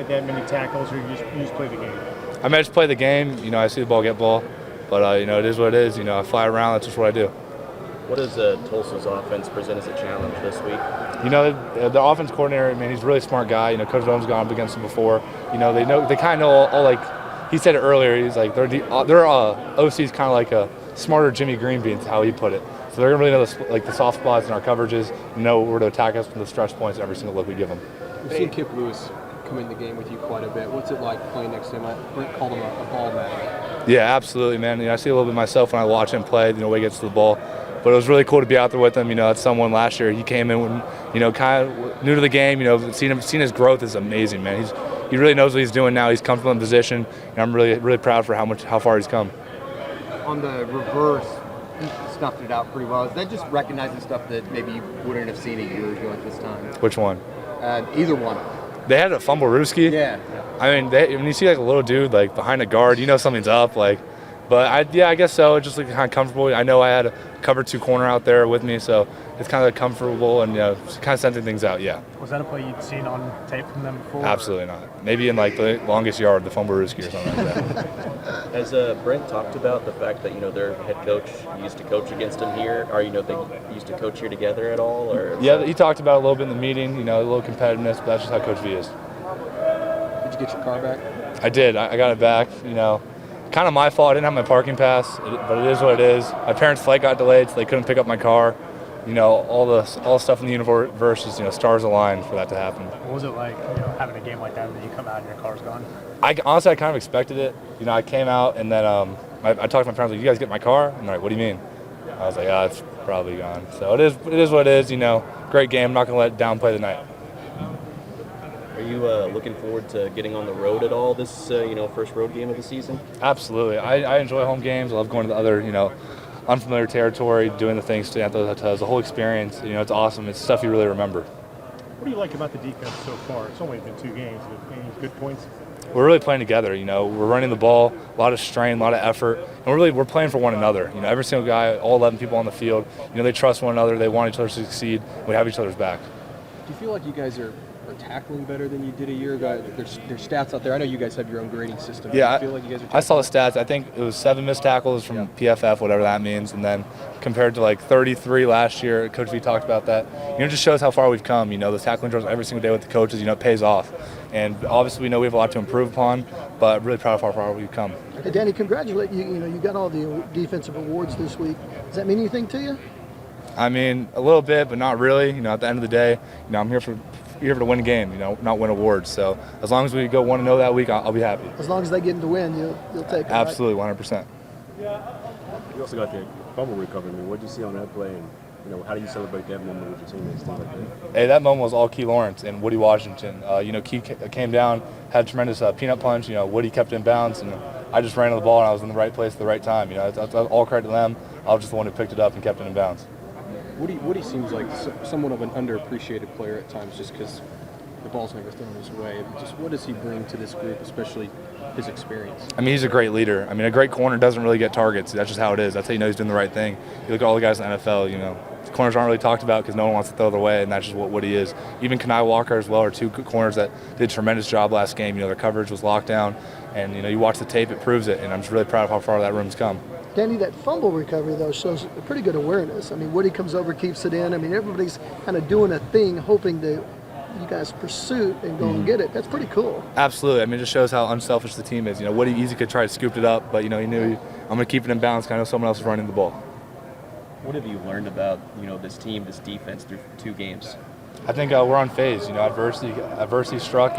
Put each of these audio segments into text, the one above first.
that many tackles, or you just play the game? I mean, I just play the game. I see the ball, get ball. But, it is what it is. I fly around. That's just what I do. What does Tulsa's offense present as a challenge this week? The offense coordinator, man, he's a really smart guy. Coach Dome's gone up against him before. They kind of know all like he said it earlier. He's like their OC's kind of like a smarter Jimmy Greenbean, how he put it. So they're gonna really know the soft spots in our coverages, know where to attack us from the stretch points every single look we give them. We've seen Kip Lewis come in the game with you quite a bit. What's it like playing next to him? Brent called him a ball man. Yeah, absolutely, man. I see a little bit myself when I watch him play. The way he gets to the ball. But it was really cool to be out there with him. That's someone last year. He came in when, kind of new to the game. Seeing his growth is amazing, man. He really knows what he's doing now. He's comfortable in position. And I'm really proud for how far he's come. On the reverse, he snuffed it out pretty well. Is that just recognizing stuff that maybe you wouldn't have seen a year ago at this time? Which one? Either one. They had a fumble Ruski. Yeah. I mean, when you see a little dude behind a guard, something's up. But I guess so. It's just kind of comfortable. I know I had a cover 2 corner out there with me, so it's kind of comfortable and kind of sending things out. Yeah. Was that a play you'd seen on tape from them before? Absolutely not. Maybe in the longest yard, the fumble Ruski or something like that. Has Brent talked about the fact that their head coach used to coach against him here, or they used to coach here together at all? Or yeah, he talked about it a little bit in the meeting. A little competitiveness, but that's just how Coach V is. Did you get your car back? I did. I got it back. Kind of my fault. I didn't have my parking pass, but it is what it is. My parents' flight got delayed, so they couldn't pick up my car. All the stuff in the universe is, stars aligned for that to happen. What was it like, having a game like that, and then you come out and your car's gone? Honestly, I kind of expected it. I came out, and then I talked to my parents, you guys get my car? And they're like, what do you mean? I was like, it's probably gone. So it is what it is. Great game. I'm not going to downplay the night. Are you looking forward to getting on the road at all this, first road game of the season? Absolutely. I enjoy home games. I love going to the other, unfamiliar territory, doing the things, staying at those hotels. The whole experience, it's awesome. It's stuff you really remember. What do you like about the defense so far? It's only been 2 games. Any good points? We're really playing together. We're running the ball, a lot of strain, a lot of effort, and we're playing for one another. Every single guy, all 11 people on the field, they trust one another. They want each other to succeed. We have each other's back. Do you feel like you guys are tackling better than you did a year ago? There's stats out there. I know you guys have your own grading system. Yeah, do you feel like you guys are I saw the stats. I think it was 7 missed tackles from PFF, whatever that means, and then compared to 33 last year. Coach V talked about that. It just shows how far we've come. The tackling drills every single day with the coaches. It pays off, and obviously we know we have a lot to improve upon, but really proud of how far we've come. Hey, Danny, congratulate you. You got all the defensive awards this week. Does that mean anything to you? I mean, a little bit, but not really. At the end of the day, I'm here to win a game, not win awards. So as long as we go 1-0 that week, I'll be happy. As long as they get to win, you'll take it. Absolutely, 100%. You also got the fumble recovery. What did you see on that play, and how do you celebrate that moment with your teammates? Things like that? Hey, that moment was all Key Lawrence and Woody Washington. Key came down, had a tremendous peanut punch. Woody kept it in bounds, and I just ran to the ball, and I was in the right place at the right time. That's all credit to them. I was just the one who picked it up and kept it in bounds. Woody seems like somewhat of an underappreciated player at times, just because the ball's never thrown his way. Just what does he bring to this group, especially his experience? I mean, he's a great leader. I mean, a great corner doesn't really get targets. That's just how it is. That's how he's doing the right thing. You look at all the guys in the NFL, corners aren't really talked about because no one wants to throw it away, and that's just what Woody is. Even Kanai Walker as well are 2 corners that did a tremendous job last game. Their coverage was locked down, and you watch the tape, it proves it, and I'm just really proud of how far that room's come. Danny, that fumble recovery, though, shows a pretty good awareness. I mean, Woody comes over, keeps it in. I mean, everybody's kind of doing a thing, hoping that you guys pursue and go and get it. That's pretty cool. Absolutely. I mean, it just shows how unselfish the team is. Woody easy could try to scoop it up, but, he knew I'm going to keep it in bounds because I know someone else is running the ball. What have you learned about, this team, this defense through 2 games? I think we're unfazed. Adversity struck,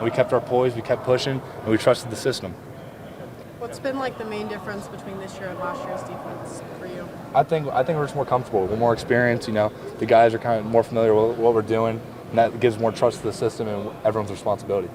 we kept our poise, we kept pushing, and we trusted the system. What's been the main difference between this year and last year's defense for you? I think we're just more comfortable. We're more experienced. The guys are kind of more familiar with what we're doing, and that gives more trust to the system and everyone's responsibility.